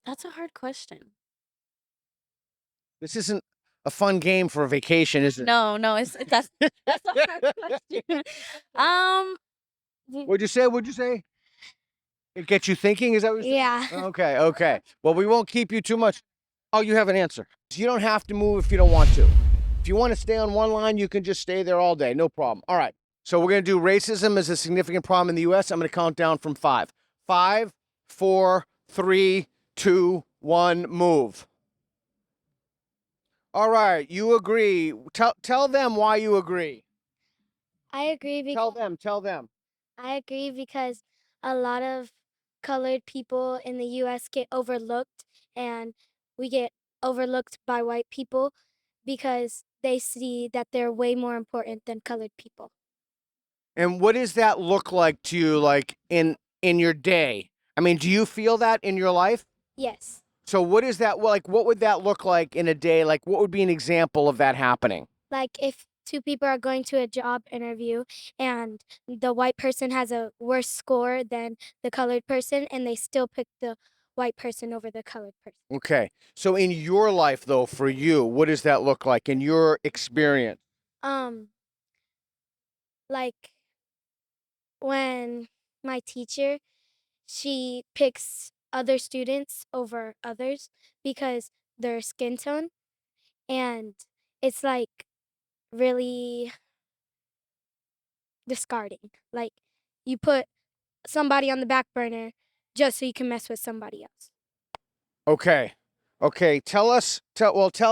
That's a hard question. This isn't a fun game for a vacation, is it? No, no, that's a hard question. Um, What'd you say? What'd you say? It gets you thinking? Is that what you're saying? Yeah. Okay, okay. Well, we won't keep you too much. Oh, you have an answer. You don't have to move if you don't want to. If you want to stay on one line, you can just stay there all day. No problem. All right. So we're going to do racism as a significant problem in the U.S. I'm going to count down from 5. 5, 4, 3, 2, 1, move. All right. You agree. Tell them why you agree. I agree Tell because them. I agree because a lot of colored people in the US get overlooked, and we get overlooked by white people because they see that they're way more important than colored people. And what does that look like to you, like in your day? I mean, do you feel that in your life? Yes. So what is that like? What would that look like in a day? Like, what would be an example of that happening? Like if two people are going to a job interview and the white person has a worse score than the colored person and they still pick the white person over the colored person. Okay. So in your life, though, for you, what does that look like in your experience? Um like when my teacher, she picks other students over others because their skin tone, and it's like really discarding. Like you put somebody on the back burner just so you can mess with somebody else. Okay. Okay. Tell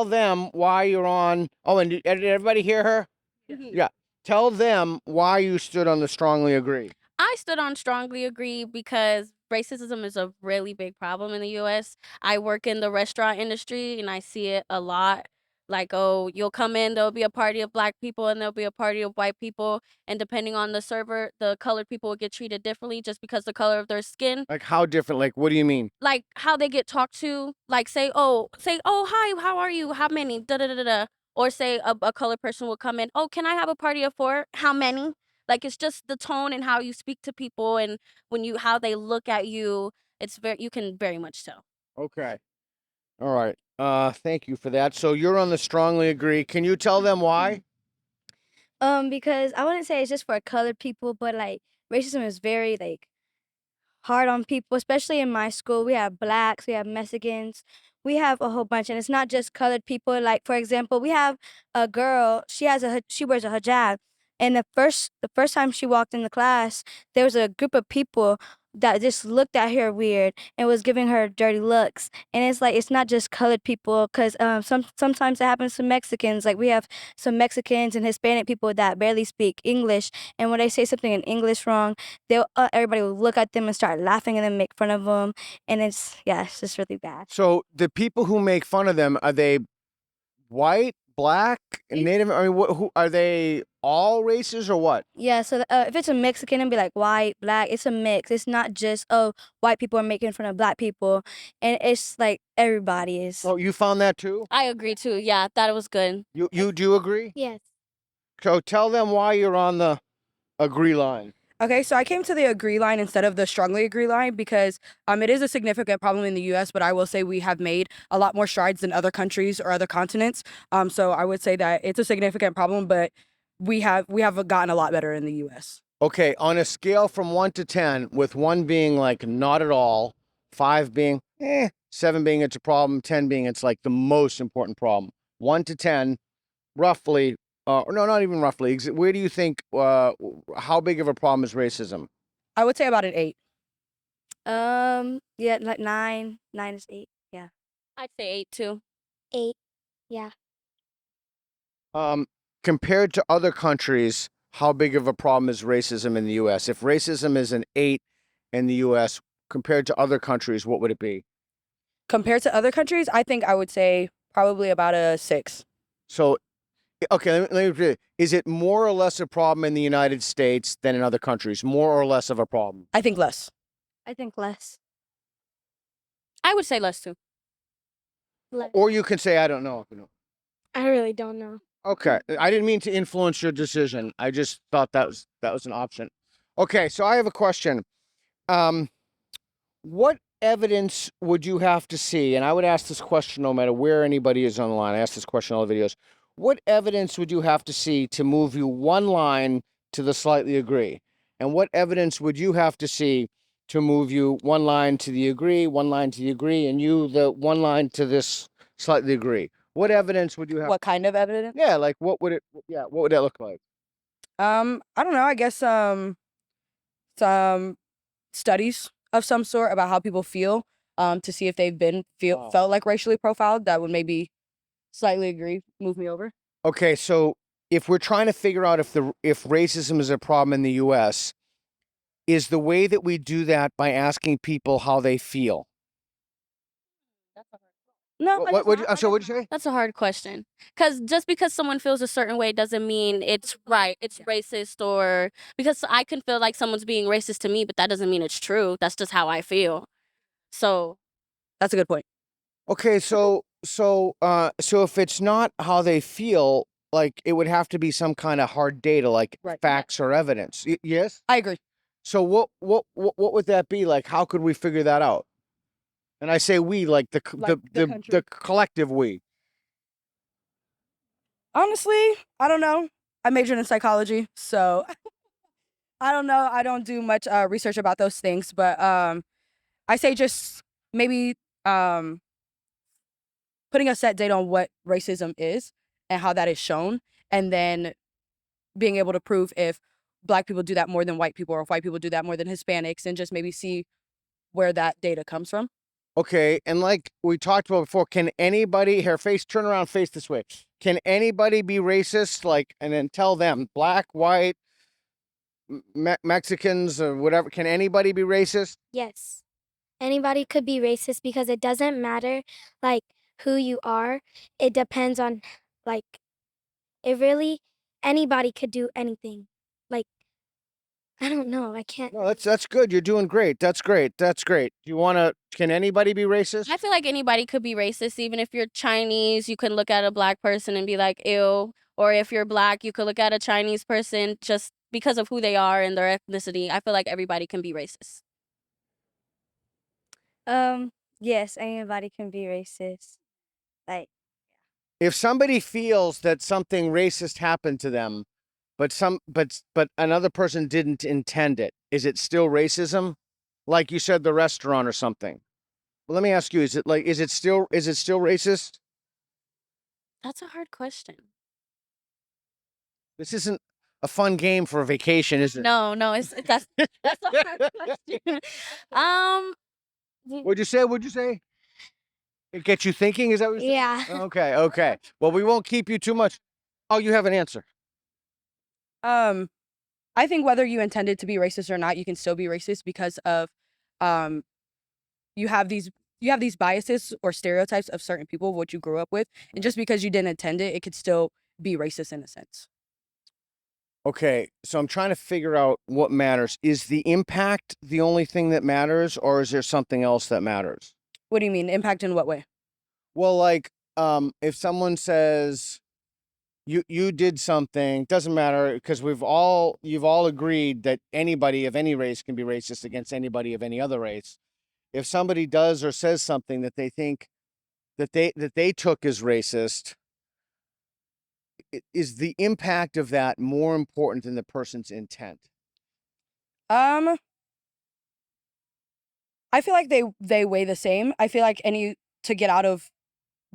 them why you're on. Oh, and did everybody hear her? Mhm. Yeah. Tell them why you stood on the strongly agree. I stood on strongly agree because racism is a really big problem in the US. I work in the restaurant industry and I see it a lot. Like, oh, you'll come in, there'll be a party of black people and there'll be a party of white people. And depending on the server, the colored people will get treated differently just because the color of their skin. Like, how different? Like, what do you mean? Like how they get talked to, like say, oh, hi, how are you? How many? Da da da da. Da. Or say a colored person will come in, oh, can I have a party of 4? How many? Like it's just the tone and how you speak to people and how they look at you. It's very you can very much tell. Okay. All right. Thank you for that. So you're on the strongly agree. Can you tell them why? Because I wouldn't say it's just for colored people, but like racism is very like hard on people, especially in my school. We have blacks, we have Mexicans, we have a whole bunch, and it's not just colored people. Like for example, we have a girl. She wears a hijab, and the first time she walked in the class, there was a group of people that just looked at her weird and was giving her dirty looks. And it's like it's not just colored people, because sometimes it happens to Mexicans. Like we have some Mexicans and Hispanic people that barely speak English, and when they say something in English wrong, they'll everybody will look at them and start laughing and then make fun of them, and it's just really bad. So the people who make fun of them, are they white, black, native? I mean, who are they? All races or what? Yeah, so if it's a Mexican, it'll be like white, black. It's a mix. It's not just, oh, white people are making fun of black people, and it's like everybody is. Oh, you found that too? I agree too. Yeah, that was good. You do agree? Yes. So tell them why you're on the agree line. Okay, so I came to the agree line instead of the strongly agree line because it is a significant problem in the U.S., but I will say we have made a lot more strides than other countries or other continents. So I would say that it's a significant problem, but we have gotten a lot better in the U.S. Okay, on a scale from 1 to 10, with 1 being like not at all, 5 being 7 being it's a problem, 10 being it's like the most important problem. 1 to 10, roughly, no, not even roughly. Where do you think, how big of a problem is racism? I would say about an 8. Yeah, like 9. 9 is 8. Yeah. I'd say 8 too. 8. Yeah. Compared to other countries, how big of a problem is racism in the U.S.? If racism is an 8 in the U.S., compared to other countries, what would it be? Compared to other countries, I think I would say probably about a 6. So, okay, let me repeat it. Is it more or less a problem in the United States than in other countries? More or less of a problem? I think less. I think less. I would say less too. Or you can say, I don't know. I really don't know. Okay, I didn't mean to influence your decision. I just thought that was an option. Okay, so I have a question. Um, what evidence would you have to see? And I would ask this question no matter where anybody is online. I ask this question in all the videos. What evidence would you have to see to move you one line to the slightly agree? And what evidence would you have to see to move you one line to the agree, one line to the agree, and you the one line to this slightly agree? What evidence would you have? What kind of evidence? Yeah, like what would it? Yeah, what would that look like? I don't know. I guess some studies of some sort about how people feel, to see if they've been Oh. felt like racially profiled. That would maybe slightly agree, move me over. Okay, so if we're trying to figure out if racism is a problem in the U.S., is the way that we do that by asking people how they feel? No, I'm sorry, what'd you say? That's a hard question. Because just because someone feels a certain way doesn't mean it's right, it's racist, or because I can feel like someone's being racist to me, but that doesn't mean it's true. That's just how I feel. So that's a good point. Okay, so if it's not how they feel, like it would have to be some kind of hard data, like Right. facts or evidence. Yes. I agree. So what would that be like? How could we figure that out? And I say we, like the country. collective we. Honestly, I don't know. I majored in psychology, so I don't know. I don't do much research about those things, but I say just maybe putting a set date on what racism is and how that is shown, and then being able to prove if Black people do that more than white people, or if white people do that more than Hispanics, and just maybe see where that data comes from. Okay, and like we talked about before, can anybody turn around, face this way? Can anybody be racist? Like, and then tell them, black, white, Mexicans, or whatever. Can anybody be racist? Yes. Anybody could be racist because it doesn't matter like who you are. It depends on like it really anybody could do anything. Like I don't know. I can't. No, that's good. You're doing great. That's great. That's great. Can anybody be racist? I feel like anybody could be racist. Even if you're Chinese, you can look at a Black person and be like, ew. Or if you're Black, you could look at a Chinese person just because of who they are and their ethnicity. I feel like everybody can be racist. Yes, anybody can be racist. Like, If somebody feels that something racist happened to them, but another person didn't intend it, is it still racism? Like you said, the restaurant or something. Well, let me ask you: is it still racist? That's a hard question. This isn't a fun game for a vacation, is it? No, that's a hard question. Um, What'd you say? What'd you say? It gets you thinking. Is that what you're saying? Yeah. Okay. Okay. Well, we won't keep you too much. Oh, you have an answer. I think whether you intended to be racist or not, you can still be racist because of um you have these biases or stereotypes of certain people, what you grew up with, and just because you didn't intend it, it could still be racist in a sense. Okay, so I'm trying to figure out what matters. Is the impact the only thing that matters, or is there something else that matters? What do you mean? Impact in what way? Well, like, if someone says you did something, doesn't matter because you've all agreed that anybody of any race can be racist against anybody of any other race. If somebody does or says something that they think that they took as racist, is the impact of that more important than the person's intent? Um, I feel like they weigh the same. I feel like to get out of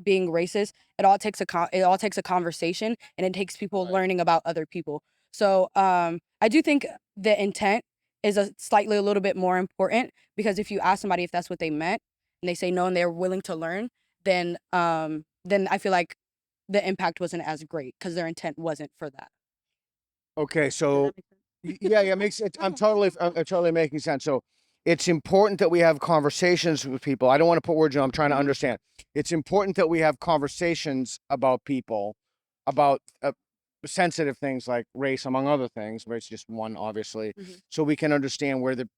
being racist, it all takes a conversation, and it takes people Right. learning about other people. So I do think the intent is a little bit more important, because if you ask somebody if that's what they meant and they say no and they're willing to learn, then I feel like the impact wasn't as great because their intent wasn't for that. Okay, Does so that make sense? yeah, it makes it. I'm totally making sense. So it's important that we have conversations with people. I don't want to put words in. I'm trying to understand. It's important that we have conversations about people, about sensitive things like race, among other things. Race is just one, obviously, Mhm. so we can understand where the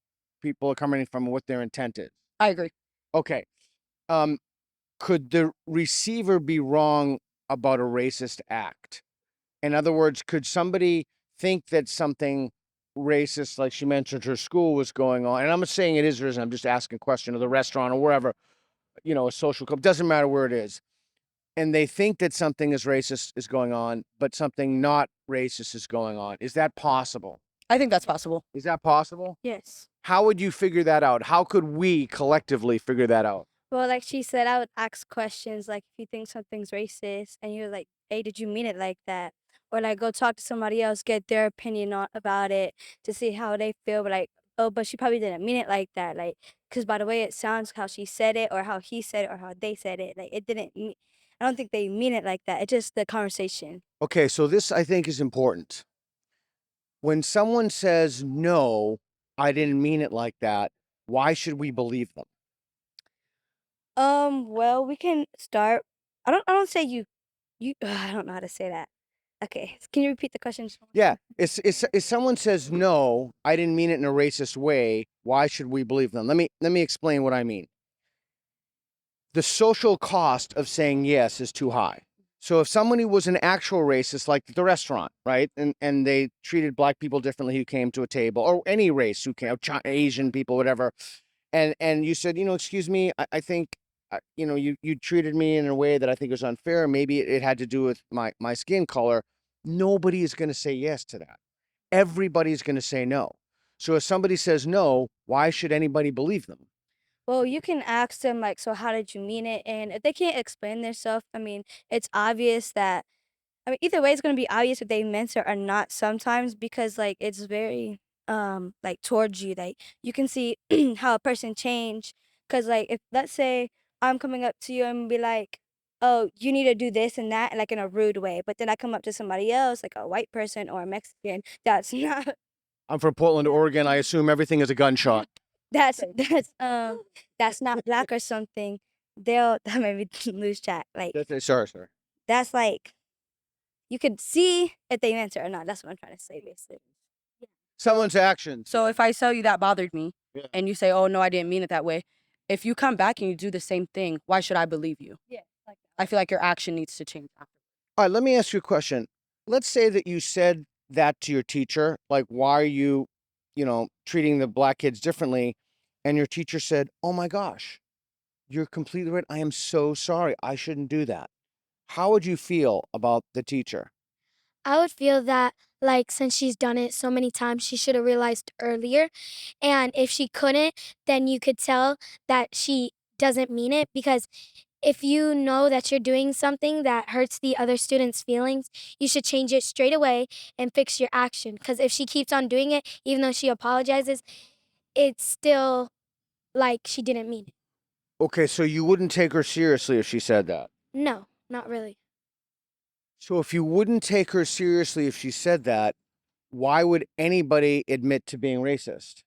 people are coming from and what their intent is. I agree. Okay. Um, could the receiver be wrong about a racist act? In other words, could somebody think that something racist, like she mentioned her school was going on, and I'm not saying it is or isn't, I'm just asking a question, of the restaurant or wherever, a social club, doesn't matter where it is. And they think that something is racist is going on, but something not racist is going on. Is that possible? I think that's possible. Is that possible? Yes. How would you figure that out? How could we collectively figure that out? Well, like she said, I would ask questions like if you think something's racist and you're like, hey, did you mean it like that? Or like go talk to somebody else, get their opinion about it to see how they feel. But like, oh, but she probably didn't mean it like that. Like, because by the way it sounds, how she said it or how he said it or how they said it, like it didn't, I don't think they mean it like that. It's just the conversation. Okay, so this I think is important. When someone says, no, I didn't mean it like that, why should we believe them? Well, we can start. I don't say you, I don't know how to say that. Okay, can you repeat the question? Yeah, if someone says, no, I didn't mean it in a racist way, why should we believe them? Let me explain what I mean. The social cost of saying yes is too high. So if somebody was an actual racist, like the restaurant, right, and they treated black people differently who came to a table, or any race who came, Asian people, whatever, and you said, excuse me, I think, you treated me in a way that I think was unfair. Maybe it had to do with my skin color. Nobody is going to say yes to that. Everybody's going to say no. So if somebody says no, why should anybody believe them? Well, you can ask them like, so how did you mean it? And if they can't explain themselves, I mean, it's obvious that, I mean, either way, it's gonna be obvious if they meant it or not sometimes because like it's very like towards you. Like you can see how a person change. Cause like if let's say I'm coming up to you and be like, oh, you need to do this and that, like in a rude way. But then I come up to somebody else, like a white person or a Mexican, that's not I'm from Portland, Oregon. I assume everything is a gunshot. that's that's not black or something, they'll that made me lose track. Like Sorry. that's like you could see if they meant it or not. That's what I'm trying to say, basically. Someone's actions. So if I tell you that bothered me, Yeah. and you say, "Oh no, I didn't mean it that way," if you come back and you do the same thing, why should I believe you? Yeah, like I feel like your action needs to change after. All right, let me ask you a question. Let's say that you said that to your teacher, like, why are you, treating the black kids differently? And your teacher said, oh my gosh, you're completely right. I am so sorry. I shouldn't do that. How would you feel about the teacher? I would feel that, like, since she's done it so many times, she should have realized earlier. And if she couldn't, then you could tell that she doesn't mean it because if you know that you're doing something that hurts the other student's feelings, you should change it straight away and fix your action. Because if she keeps on doing it, even though she apologizes, it's still like she didn't mean it. Okay, so you wouldn't take her seriously if she said that. No, not really. So if you wouldn't take her seriously if she said that, why would anybody admit to being racist?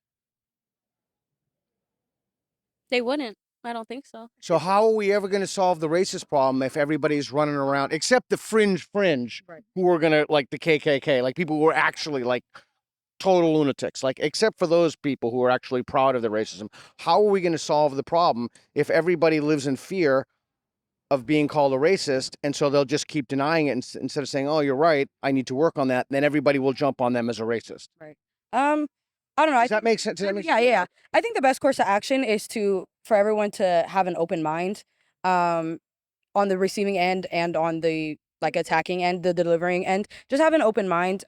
They wouldn't. I don't think so. So how are we ever going to solve the racist problem if everybody's running around, except the fringe, Right. who are going to, like the KKK, like people who are actually like total lunatics, like except for those people who are actually proud of their racism? How are we going to solve the problem if everybody lives in fear of being called a racist, and so they'll just keep denying it instead of saying, "Oh, you're right, I need to work on that." Then everybody will jump on them as a racist. Right. I don't know. Does that make sense? Does that make sense? Yeah. I think the best course of action is for everyone to have an open mind, on the receiving end and on the like attacking end, the delivering end. Just have an open mind.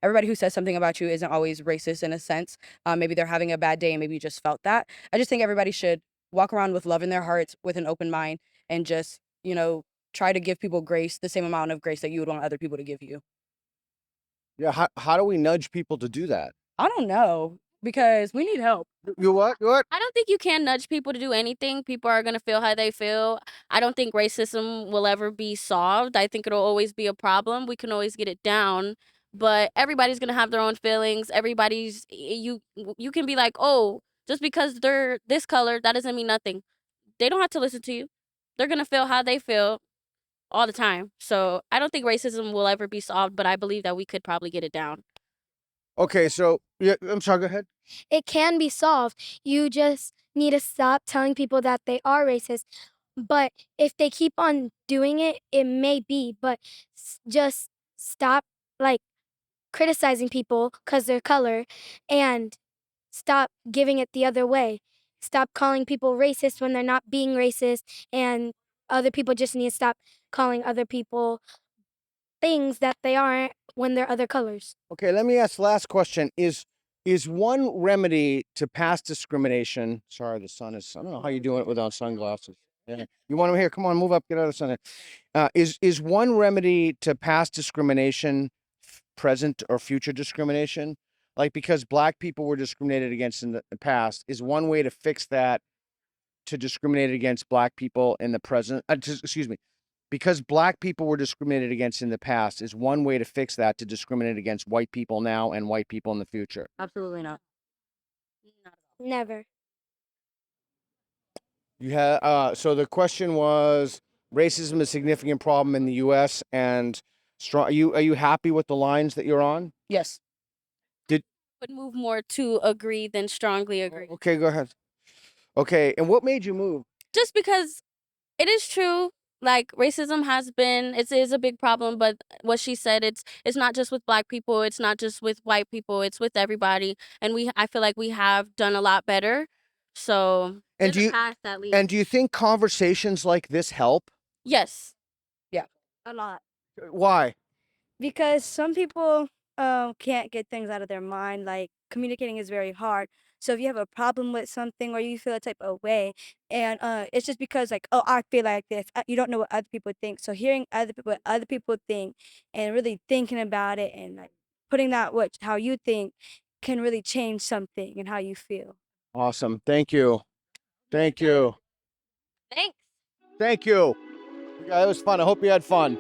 Everybody who says something about you isn't always racist in a sense. Maybe they're having a bad day and maybe you just felt that. I just think everybody should walk around with love in their hearts, with an open mind, and just try to give people grace, the same amount of grace that you would want other people to give you. Yeah. How do we nudge people to do that? I don't know, because we need help. You what? You what? I don't think you can nudge people to do anything. People are gonna feel how they feel. I don't think racism will ever be solved. I think it'll always be a problem. We can always get it down, but everybody's gonna have their own feelings. You can be like, oh, just because they're this color, that doesn't mean nothing. They don't have to listen to you. They're gonna feel how they feel all the time. So I don't think racism will ever be solved, but I believe that we could probably get it down. Okay, so yeah, I'm sorry. Go ahead. It can be solved. You just need to stop telling people that they are racist. But if they keep on doing it, it may be. But just stop like criticizing people because their color and stop giving it the other way. Stop calling people racist when they're not being racist, and other people just need to stop calling other people things that they aren't when they're other colors. Okay, let me ask the last question. Is one remedy to past discrimination? Sorry, the sun is. I don't know how you're doing it without sunglasses. Yeah. You want them here? Come on, move up, get out of the sun. Is one remedy to past discrimination present or future discrimination? Like because black people were discriminated against in the past, is one way to fix that to discriminate against black people in the present? Excuse me. Because black people were discriminated against in the past, is one way to fix that to discriminate against white people now and white people in the future? Absolutely not. Never. You had so the question was racism is a significant problem in the U.S. and strong. Are you happy with the lines that you're on? Yes. Would move more to agree than strongly agree. Okay, go ahead. Okay, and what made you move? Just because it is true, like racism has been, it is a big problem, but what she said, it's not just with black people, it's not just with white people, it's with everybody, and I feel like we have done a lot better. So And in the past, at least. And do you think conversations like this help? Yes. A lot. Why? Because some people can't get things out of their mind. Like communicating is very hard. So if you have a problem with something or you feel a type of way, and it's just because like, oh, I feel like this. You don't know what other people think. So hearing what other people think and really thinking about it and like putting that how you think can really change something and how you feel. Awesome. Thank you. Thank you. Thanks. Thank you. Yeah, it was fun. I hope you had fun.